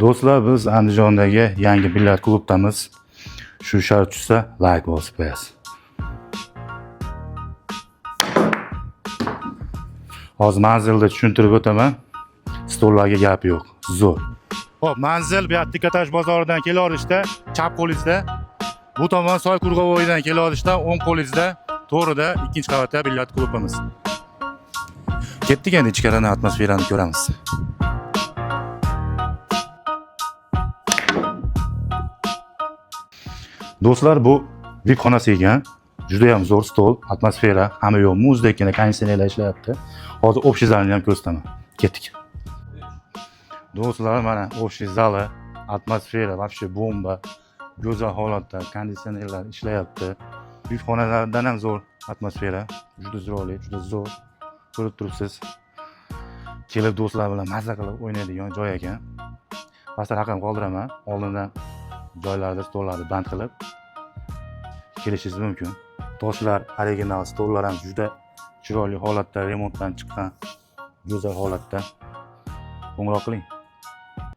Do'stlar, biz Andijondagi yangi bilyard klubdamiz. Shu shart tushsa, like bosib qo'yasiz. Hozir manzilda tushuntirib o'taman. Stollarga gap yo'q. Zo'r. Xo'p, manzil bu yerda Tikotaj bozoridan kelaverishda, chap qo'lingizda. Bu tomon Soy Qurg'avoyidan kelaverishda, o'ng qo'lingizda, to'g'rida 2-qavatda bilyard klubimiz. Ketdik, endi ichkarini atmosferani ko'ramiz. Do'stlar, bu VIP xonasi ekan. Juda ham zo'r stol, atmosfera, hamma yo'q, muzdekkina konditsionerlar ishlayapti. Hozir общий zalni ham ko'rsataman. Ketdik. Do'stlar, mana общий zali, atmosfera вообще bomba. Go'zal holatda konditsionerlar ishlayapti. VIP xonalardan ham zo'r atmosfera. Juda chiroyli, juda zo'r. Ko'rib turibsiz. Kelib do'stlar bilan mazza qilib o'ynaydigan joy ekan. Pastda raqam qoldiraman. Oldindan joylarda stollarni band qilib kelishingiz mumkin. Toshlar original, stollar ham juda chiroyli holatda, remontdan chiqqan, go'zal holatda. Qo'ng'iroq qiling.